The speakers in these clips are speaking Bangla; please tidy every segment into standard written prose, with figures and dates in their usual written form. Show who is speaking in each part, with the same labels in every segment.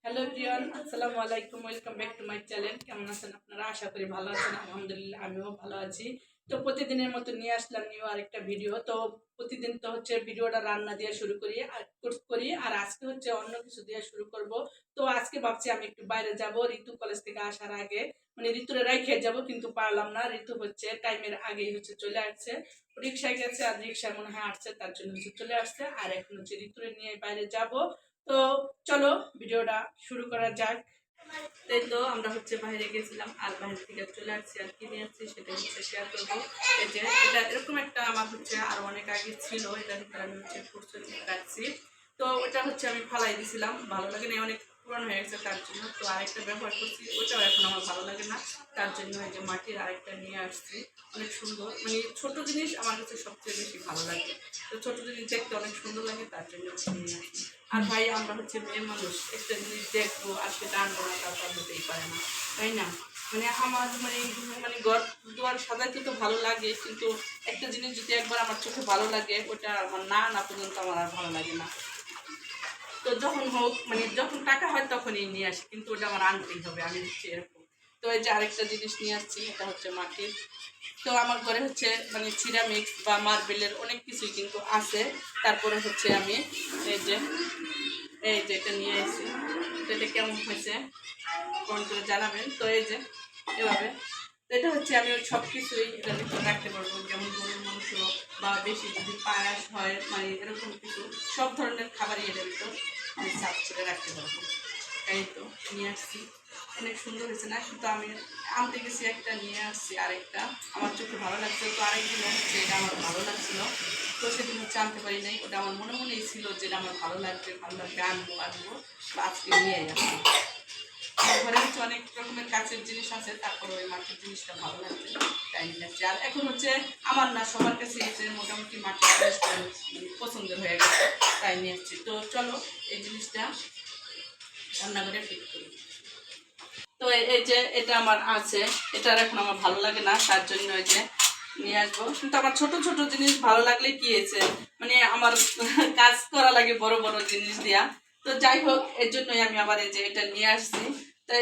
Speaker 1: হ্যালো এভরিওয়ান, আসসালামু আলাইকুম। Welcome back to my channel. কেমন আছেন আপনারা? আশা করি ভালো আছেন। আলহামদুলিল্লাহ আমিও ভালো আছি। তো প্রতিদিনের মতো নিয়ে আসলাম নিউ আরেকটা ভিডিও। তো প্রতিদিন তো হচ্ছে ভিডিওটা রান্না দিয়ে শুরু করি আর আজকে হচ্ছে অন্য কিছু দিয়ে শুরু করব। তো আজকে ভাবছি আমি একটু বাইরে যাব। ঋতু কলেজ থেকে আসার আগে মানে ঋতুরে রাইখে যাব, কিন্তু পারলাম না। ঋতু হচ্ছে টাইমের আগেই হচ্ছে চলে আসছে, রিক্সায় গেছে আর রিক্সায় মনে হয় আসছে, তার জন্য হচ্ছে চলে আসছে। আর এখন হচ্ছে ঋতুরে নিয়ে বাইরে যাব। তো চলো ভিডিওটা শুরু করা যাক। তাই তো আমরা হচ্ছে বাইরে গেছিলাম আর বাইরে থেকে চলে আসছি, আর কি নিয়ে আসছি সেটা হচ্ছে শেয়ার করবো। এই যে এটা এরকম একটা আমার হচ্ছে আরো অনেক আগে ছিল, এটার ভিতরে আমি হচ্ছে ফুটসুরি রাখছি। তো ওটা হচ্ছে আমি ফালাই দিয়েছিলাম, ভালো লাগে না, অনেক পুরানো হয়ে গেছে তার জন্য। তো আরেকটা ব্যবহার করছি, ওটাও এখন আমার ভালো লাগে না, তার জন্য এই যে মাটির আরেকটা নিয়ে আসছি। অনেক সুন্দর, মানে ছোট জিনিস আমার কাছে সবচেয়ে বেশি ভালো লাগে। তো ছোট জিনিস দেখতে অনেক সুন্দর লাগে, তার জন্য নিয়ে আসছি। আর ভাই আমরা হচ্ছে মেয়ে মানুষ, একটা জিনিস দেখবো আর সেটা আনবো না, তার হতেই পারে না, তাই না? মানে আমার মানে ঘর দুয়ার সাজাইতে তো ভালো লাগে, কিন্তু একটা জিনিস যদি একবার আমার চোখে ভালো লাগে, ওটা আমার না না পর্যন্ত আমার আর ভালো লাগে না। তো যখন হোক, মানে যখন টাকা হয় তখনই নিয়ে আসি, কিন্তু ওটা আমার আনতেই হবে, আমি হচ্ছে এরকম। তো এই যে আরেকটা জিনিস নিয়ে আসছি, এটা হচ্ছে মাটির। তো আমার ঘরে হচ্ছে মানে সিরামিক্স বা মার্বেলের অনেক কিছুই কিন্তু আছে। তারপরে হচ্ছে আমি এই যে এটা নিয়ে এসেছি। তো এটা কেমন হয়েছে কমেন্ট করে জানাবেন। তো এই যে এভাবে, তো এটা হচ্ছে আমি ওই সব কিছুই এটার ভিতরে রাখতে পারবো, যেমন গরুর মাংস বা বেশি যদি পায়াস হয়, মানে এরকম কিছু সব ধরনের খাবারই এটার ভিতর আমি সাফ করে রাখতে পারবো। এই তো নিয়ে আসছি, অনেক সুন্দর হয়েছে না? কিন্তু আমি আনতে গেছি একটা, নিয়ে আসছি আরেকটা। আমার চোখে ভালো লাগছে, তো আরেকদিন হচ্ছে এটা আমার ভালো লাগছিল, তো সেদিন হচ্ছে আনতে পারি নাই। ওটা আমার মনেই ছিল যে এটা আমার ভালো লাগবে আনবো আনবো, আজকে নিয়ে আসছি। ঘরে হচ্ছে অনেক রকমের কাছের জিনিস আছে, তারপরে ওই মাটির জিনিসটা ভালো লাগছে, তাই নিয়ে আসছি। আর এখন হচ্ছে আমার না সবার কাছে এসে মোটামুটি মাটির জিনিসটা পছন্দ হয়ে গেছে, তাই নিয়ে আসছি। তো চলো এই জিনিসটা রান্নাঘরে ফিট করি। তো এই যে এটা আমার আছে, এটা এখন আমার ভালো লাগে না, তার জন্য এই যে নিয়ে আসবো। কিন্তু আমার ছোট ছোট জিনিস ভালো লাগলে কি হয়েছে, মানে আমার কাজ করা লাগে বড় বড় জিনিস দিয়া। তো যাই হোক, এর জন্যই আমি আবার এই যে এটা নিয়ে আসছি। তো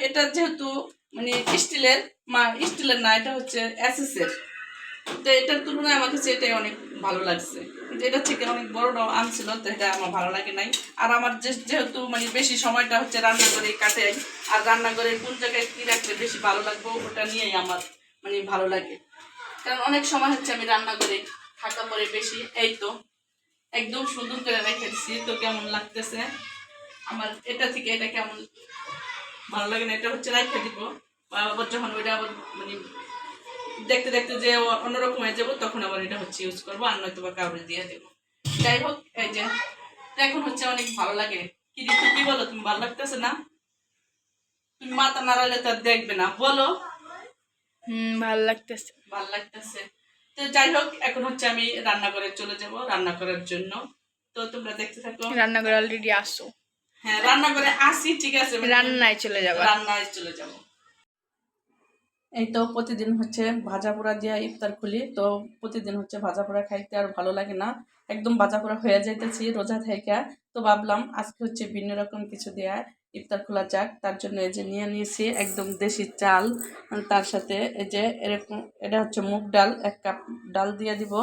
Speaker 1: এটা যেহেতু মানে স্টিলের, স্টিলের না, এটা হচ্ছে অ্যাসেসের। তো এটার তুলনায় আমার কাছে এটাই অনেক ভালো লাগছে, কিন্তু এটা থেকে অনেক বড়টাও আনছিল, তো এটা আমার ভালো লাগে নাই। আর আমার যেহেতু মানে বেশি সময়টা হচ্ছে রান্নাঘরে কাটাই, আর রান্নাঘরে কোন জায়গায় কী রাখলে বেশি ভালো লাগবে ওটা নিয়েই আমার মানে ভালো লাগে। কারণ অনেক সময় হচ্ছে আমি রান্নাঘরে থাকা পরে বেশি। এই তো একদম সুন্দর করে রেখে দিচ্ছি। তো কেমন লাগতেছে আমার এটা থেকে, এটা কেমন ভালো লাগে না, এটা হচ্ছে রেখে দিব। আবার যখন ওইটা আবার মানে দেখতে দেখতে যে অন্যরকম হয়ে যাবো, তখন আবার এটা হচ্ছে ইউজ করবো, আর নয়তো বা কাউরে দিয়ে দেবো। যাই হোক, এই যে এখন হচ্ছে অনেক ভালো লাগে। কি ঋতু, কি বলো, তুমি ভালো লাগতেছে না? তুমি মাথা নাড়ালে তো আর দেখবে না, বলো।
Speaker 2: ভালো লাগতেছে।
Speaker 1: ভালো লাগতেছে। তো যাই হোক, এখন হচ্ছে আমি রান্নাঘরে চলে যাব রান্না করার জন্য। তো তোমরা দেখতে থাকো।
Speaker 2: রান্নাঘরে অলরেডি আসো।
Speaker 1: হ্যাঁ, রান্নাঘরে আসি, ঠিক আছে,
Speaker 2: রান্নায় চলে যাবা।
Speaker 1: রান্নায় চলে যাব। এই তো প্রতিদিন হচ্ছে ভাজা পোড়া দিয়ে ইফতার খুলি, তো প্রতিদিন হচ্ছে ভাজা পোড়া খাইতে আর ভালো লাগে না, একদম ভাজা পোড়া হয়ে যাইতেছি রোজা থেকে। তো ভাবলাম আজকে হচ্ছে ভিন্ন রকম কিছু দিয়ে ইফতার খোলা যাক, তার জন্য এই যে নিয়ে নিয়েছি একদম দেশি চাল। তার সাথে এই যে এরকম, এটা হচ্ছে মুগ ডাল, 1 কাপ ডাল দিয়ে দিব,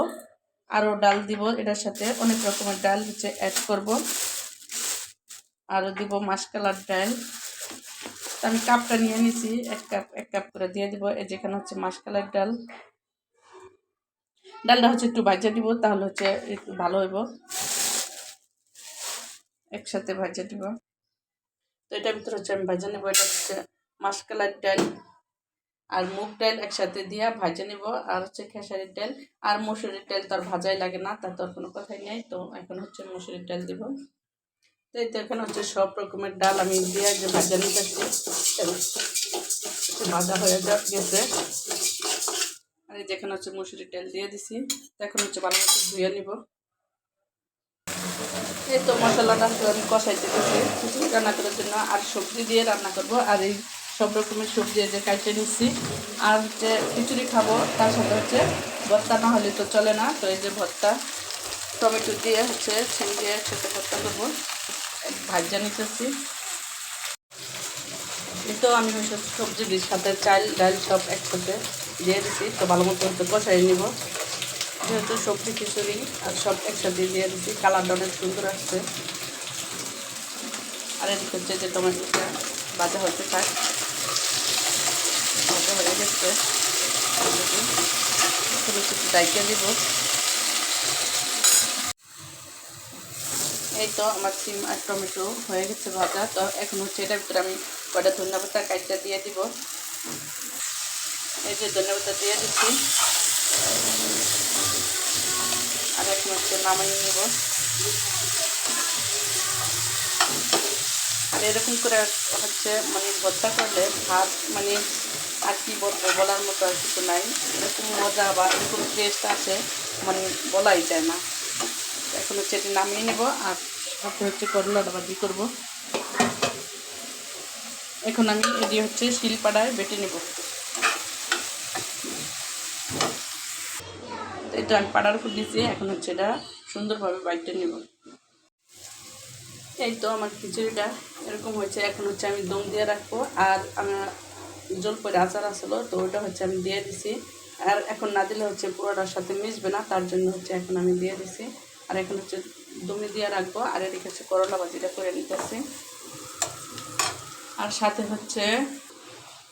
Speaker 1: আরও ডাল দিব, এটার সাথে অনেক রকমের ডাল হচ্ছে অ্যাড করব, আরও দিব মাসকলার ডাল। আমি কাপটা নিয়ে নিছি, 1 কাপ করে দিয়ে দিব। এই যেখানে হচ্ছে মাসকলাইর ডাল, ডালটা হচ্ছে একটু ভাজা দিব, তাহলে হচ্ছে একটু ভালো হইব, একসাথে ভাজা দিব। তো এটার ভিতরে হচ্ছে আমি ভাজা নেব, এটা হচ্ছে মাসকলাইর ডাল আর মুগ ডাল একসাথে দিয়ে ভাজা নেব, আর হচ্ছে খেসারির ডাল আর মসুরির ডাল তো আর ভাজাই লাগে না, তার তো আর কোনো কথাই নেই। তো এখন হচ্ছে মসুরির ডাল দিব। তো এই তো এখানে হচ্ছে সব রকমের ডাল আমি দিয়ে যে ভাজা নিতেছি, ভাজা হয়ে গেছে। আর যেখানে হচ্ছে মসুরির ডাল দিয়ে দিছি, এখন হচ্ছে ভালো মতো ধুয়ে নিব। এই তো মশলাটা আমি কষাইতে গেছি খিচুড়ি রান্না করার জন্য, আর সবজি দিয়ে রান্না করব। আর এই সব রকমের সবজি যে কাটে নিচ্ছি, আর হচ্ছে খিচুড়ি খাবো, তার সাথে হচ্ছে ভর্তা না হলে তো চলে না। তো এই যে ভর্তা, টমেটো দিয়ে হচ্ছে ছেন দিয়ে একসাথে ভর্তা করবো, ভাজা নিতেছি। এই তো আমি হচ্ছে সবজির সাথে চাল ডাল সব একসাথে দিয়ে দিচ্ছি, তো ভালো মতো হচ্ছে কষাই নিব। যেহেতু সবজি খিচুড়ি আর সব একসাথে দিয়ে দিচ্ছি, কালারটা অনেক সুন্দর আসছে। আর এদিকে হচ্ছে যে টমেটোটা ভাজা হতে থাক, ভাজা হয়ে গেছে। ডাইকে দিব। এই তো আমার সিম আর টমেটো হয়ে গেছে ভাজা। তো এখন হচ্ছে এটার ভিতরে আমি কয়টা ধনিয়া পাতা কাটটা দিয়ে দিব। এই যে ধনিয়া পাতা দিয়ে দিচ্ছি, আর এখন হচ্ছে নামিয়ে নেব। আর এরকম করে হচ্ছে মানে ভর্তা করলে ভাত মানে আর কি বলবো, বলার মতো আর কিছু নাই। এরকম মজা বা এরকম টেস্ট আছে মানে বলাই যায় না। এখন হচ্ছে এটি নামিয়ে নেব, আর সাথে হচ্ছে করলাটা ভাজি করবো। এখন আমি এটি হচ্ছে শিলপাড়ায় বেটে নেব। এটা আমি পাড়ার উপর দিয়েছি, এখন হচ্ছে এটা সুন্দরভাবে বাইটে নেব। এই তো আমার খিচুড়িটা এরকম হয়েছে। এখন হচ্ছে আমি দম দিয়ে রাখবো। আর আমার জলপরে আচার আসলো, তো ওটা হচ্ছে আমি দিয়ে দিছি। আর এখন না দিলে হচ্ছে পুরোটার সাথে মিশবে না, তার জন্য হচ্ছে এখন আমি দিয়ে দিছি। আর এখন হচ্ছে দমে দিয়ে রাখবো। আর এদিকে হচ্ছে করলা ভাজিটা করে নিতেছি, আর সাথে হচ্ছে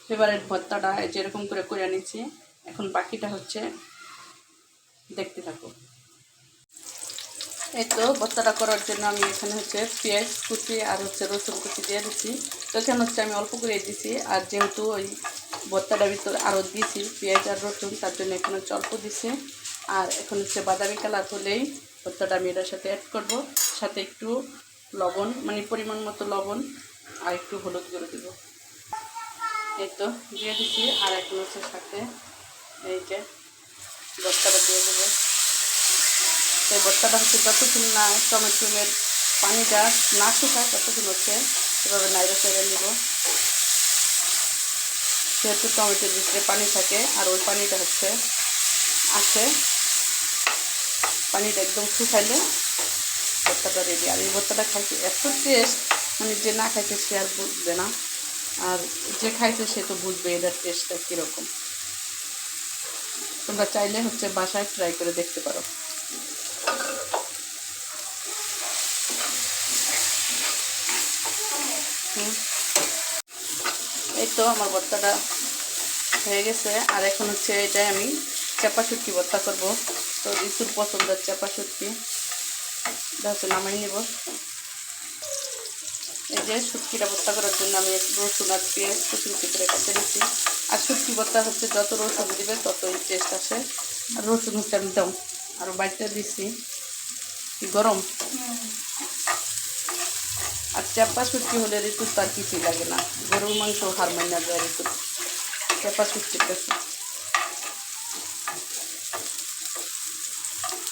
Speaker 1: ফেভারিট ভর্তাটা যেরকম করে নিচ্ছি। এখন বাকিটা হচ্ছে দেখতে থাকো। এই তো ভর্তাটা করার জন্য আমি এখানে হচ্ছে পেঁয়াজ কুচি আর হচ্ছে রসুন কুচি দিয়ে দিচ্ছি। তো এখানে হচ্ছে আমি অল্প করে দিছি, আর যেহেতু ওই ভর্তাটার ভিতরে আরও দিছি পেঁয়াজ আর রসুন, তার জন্য এখানে হচ্ছে অল্প দিছি। আর এখন হচ্ছে বাদামি কালার হলেই ভর্তাটা আমি এটার সাথে অ্যাড করবো। সাথে একটু লবণ মানে পরিমাণ মতো লবণ আর একটু হলুদ গুঁড়ো দেবো। এই তো দিয়ে দিচ্ছি। আর এখন হচ্ছে সাথে এই যে ভর্তাটা দিয়ে দেবো। এই ভর্তাটা হচ্ছে যতক্ষণ না টমেটোমের পানিটা না শুকায় ততক্ষণ হচ্ছে এভাবে নাইড়ে চেড়ে নিব। যেহেতু টমেটোর ভিতরে পানি থাকে, আর ওই পানিটা হচ্ছে আছে, পানিটা একদম শুকাইলে ভর্তাটা রেডি। আর এই ভর্তাটা খাইতে এত টেস্ট, মানে যে না খাইতে সে আর বুঝবে না, আর যে খাইছে সে তো বুঝবে এটার টেস্টটা কীরকম। তোমরা চাইলে হচ্ছে বাসায় ট্রাই করে দেখতে পারো। এই তো আমার ভর্তাটা হয়ে গেছে। আর এখন হচ্ছে এটাই আমি চাপা শুটকি ভর্তা করবো। তো ঋতুর পছন্দের চাপা শুটকি, এটা হচ্ছে নামাই নেব। এই যে শুটকিটা ভর্তা করার জন্য আমি রসুন আর পেঁয়াজ কুচি কুচি করে কেটে নিচ্ছি। আর শুটকি ভর্তা হচ্ছে যত রসুন দিবে ততই টেস্ট আসে। আর রসুন হচ্ছে আমি দাম আরও বাইটটা দিচ্ছি, গরম। আর চাপা শুটকি হলে ঋতুর তার কিছুই লাগে না, গরুর মাংস হার মাইনা যায় ঋতুর চাপা শুটকির কাছে।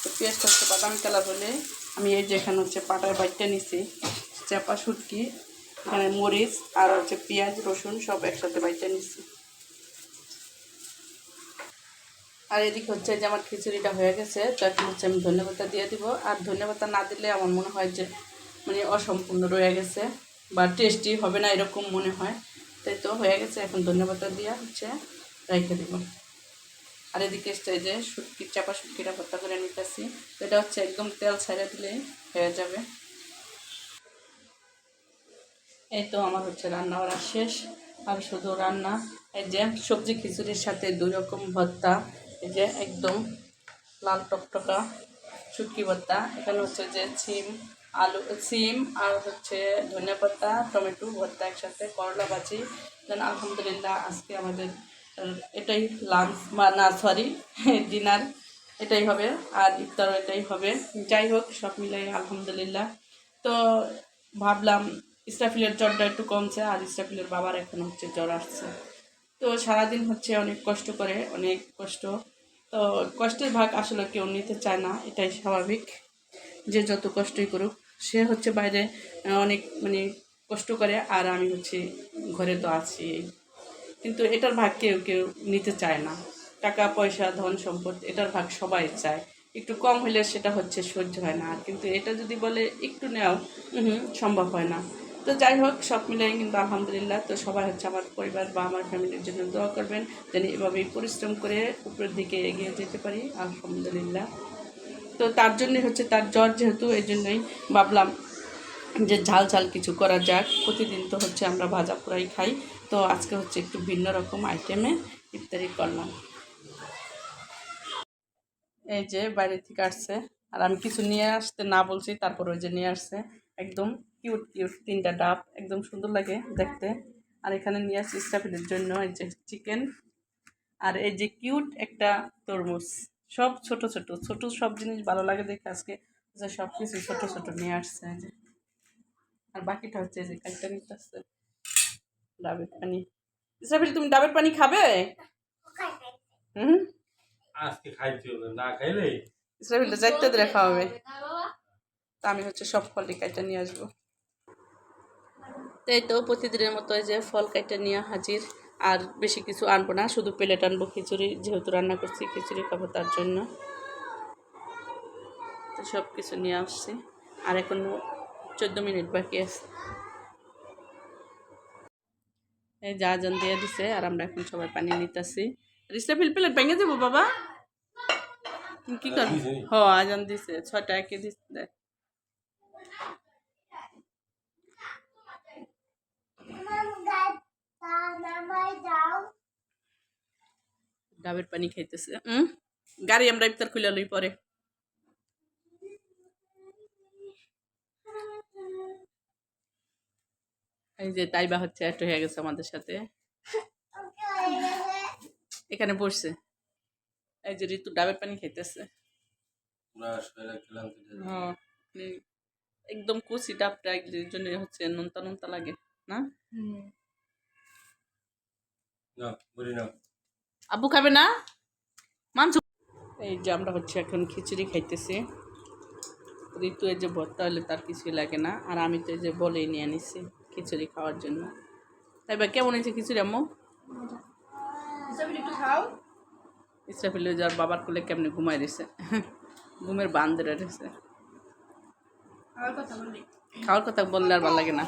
Speaker 1: তো পেঁয়াজটা হচ্ছে বাদামি কালার হলে আমি এই যে এখানে হচ্ছে পাটায় বাইটটা নিছি চাপা শুটকি, এখানে মরিচ আর হচ্ছে পেঁয়াজ রসুন সব একসাথে বাইটটা নিছি। আর এদিকে হচ্ছে যে আমার খিচুড়িটা হয়ে গেছে। তো এখন হচ্ছে আমি ধনেপাতা দিয়ে দিব। আর ধনেপাতা না দিলে আমার মনে হয় যে মানে অসম্পূর্ণ রয়ে গেছে বা টেস্টি হবে না, এরকম মনে হয়। তাই তো হয়ে গেছে, এখন ধনেপাতা দিয়ে হচ্ছে রেখে দিব। আর এদিকে এই যে শুটকির চাপা শুটকিটা ভর্তা করে নিতেছি। তো এটা হচ্ছে একদম তেল ছাড়া দিলেই হয়ে যাবে। এই তো আমার হচ্ছে রান্না বাড়া শেষ, আর শুধু রান্না। এই যে সবজি খিচুড়ির সাথে 2 রকম ভর্তা, এই যে একদম লাল টকটকা শুটকি ভর্তা। এখানে হচ্ছে যে সিম আর হচ্ছে ধনিয়া পাতা টমেটো ভর্তা একসাথে, করলা ভাজি। দেন আলহামদুলিল্লাহ আজকে আমাদের এটাই লাঞ্চ বা না সরি ডিনার এটাই হবে, আর ইফতারও এটাই হবে। যাই হোক সব মিলাই আলহামদুলিল্লাহ। তো ভাবলাম ইসরাফিলের জ্বরটা একটু কমছে, আর ইসরাফিলের বাবার এখন হচ্ছে জ্বর আসছে। তো সারাদিন হচ্ছে অনেক কষ্ট করে, অনেক কষ্ট। তো কষ্টের ভাগ আসলে কেউ নিতে চায় না, এটাই স্বাভাবিক। যে যত কষ্টই করুক, সে হচ্ছে বাইরে অনেক মানে কষ্ট করে, আর আমি হচ্ছে ঘরে তো আছি। কিন্তু এটার ভাগ কেউ কেউ নিতে চায় না। টাকা পয়সা ধন সম্পদ এটার ভাগ সবাই চায়, একটু কম হলে সেটা হচ্ছে সহ্য হয় না। আর কিন্তু এটা যদি বলে একটু নেও, সম্ভব হয় না। তো যাই হোক সব মিলিয়ে কিন্তু আলহামদুলিল্লাহ। তো সবাই হচ্ছে আমার পরিবার বা আমার ফ্যামিলির জন্য দোয়া করবেন যেন এভাবেই পরিশ্রম করে উপরের দিকে এগিয়ে যেতে পারি আলহামদুলিল্লাহ। তো তার জন্যই হচ্ছে তার জ্বর যেহেতু এই জন্যই ভাবলাম যে ঝাল ঝাল কিছু করা যাক। প্রতিদিন তো হচ্ছে আমরা ভাজা পোড়াই খাই, তো আজকে হচ্ছে একটু ভিন্ন রকম আইটেমে ইফতারি করলাম। এই যে বাইরে থেকে আসছে, আর আমি কিছু নিয়ে আসতে না বলছি, তারপর ওই যে নিয়ে আসছে একদম কিউট কিউট 3টা ডাব, একদম সুন্দর লাগে দেখতে। আর এখানে নিয়ে আসছি স্টাফিলের জন্য এই যে চিকেন, আর এই যে কিউট একটা তরমুজ। সব ছোট ছোট ছোট সব জিনিস ভালো লাগে দেখে আজকে যে সব কিছু ছোট ছোট নিয়ে আসছে এই যে। আর বাকিটা হচ্ছে এই যে কাইটা নিতে আসছে ডাবের পানি। স্টাফিল তুমি ডাবের পানি খাবে? হুম,
Speaker 3: আজকে খাইতে হবে না খাইলে
Speaker 1: স্টাফিলটা চারটা দিয়ে খাওয়াবে। তা আমি হচ্ছে সব ফল কাইটা নিয়ে আসবো। তাই তো প্রতিদিনের মতো এই যে ফল কাইটা নিয়ে হাজির। আর বেশি কিছু আনবো না, শুধু প্লেট আনবো খিচুড়ি, যেহেতু রান্না করছি খিচুড়ি খাবো তার জন্য। তো সব কিছু নিয়ে আসছি, আর এখন 14 মিনিট বাকি আছে। এই যা আজান দিয়ে দিছে, আর আমরা এখন সবাই পানি নিতেছি। রিস্টাফিল প্লেট ভেঙে যাবো বাবা, তুমি কি করবো? হ আজান দিছে 6টা একে দিচ্ছে। ডাবের পানি খাইতেছে। গাড়ি আমরা ইফতার খুলে লই পরে। এই যে তাইবা হচ্ছে একটু হয়ে গেছে আমাদের সাথে, এখানে বসছে। এই যে ঋতু ডাবের পানি খাইতেছে।
Speaker 3: পুরা শরীরে ক্লান্তি ধরে
Speaker 1: হ্যাঁ, একদম কুচি ডাবটা এর জন্য হচ্ছে নোনতা নোনতা লাগে না।
Speaker 3: না বলি না
Speaker 1: আব্বু খাবে না মাংস? এই যে আমরা হচ্ছে এখন খিচুড়ি খাইতেছি। ঋতু এই যে ভর্তা হলে তার কিছুই লাগে না, আর আমি তো এই যে বলেই নিয়ে নিছি খিচুড়ি খাওয়ার জন্য। তাই বা কেমন হয়েছে খিচুড়ি আম্মু?
Speaker 2: একটু খাও।
Speaker 1: ইসরাফিল যার বাবার কোলে কেমনে ঘুমাই দিছে, ঘুমের বান ধরে রয়েছে। খাওয়ার কথা বললে আর ভালো লাগে না।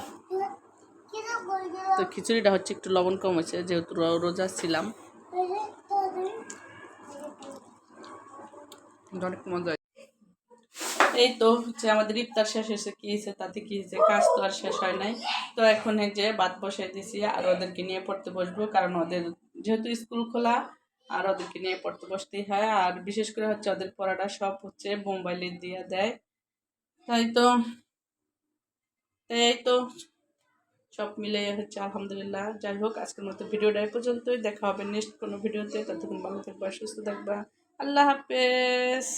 Speaker 1: তো খিচুড়িটা হচ্ছে একটু লবণ কম হয়েছে, যেহেতু রোজা ছিলাম। অনেক মজা। এই তো হচ্ছে আমাদের ইফতার শেষ হয়েছে। কি হয়েছে তাতে কি হয়েছে, কাজ তো আর শেষ হয় নাই। তো এখন এই যে ভাত বসাই দিছি, আর ওদেরকে নিয়ে পড়তে বসবো, কারণ ওদের যেহেতু স্কুল খোলা, আর ওদেরকে নিয়ে পড়তে বসতেই হয়। আর বিশেষ করে হচ্ছে ওদের পড়াটা সব হচ্ছে মোবাইলে দিয়ে দেয়। তাই তো এই তো সব মিলে হচ্ছে আলহামদুলিল্লাহ। যাই হোক আজকের মতো ভিডিওটা এই পর্যন্তই, দেখা হবে নেক্সট কোনো ভিডিওতে। ততক্ষণ ভালো থাকবা, সুস্থ থাকবা, আল্লাহ হাফেজ।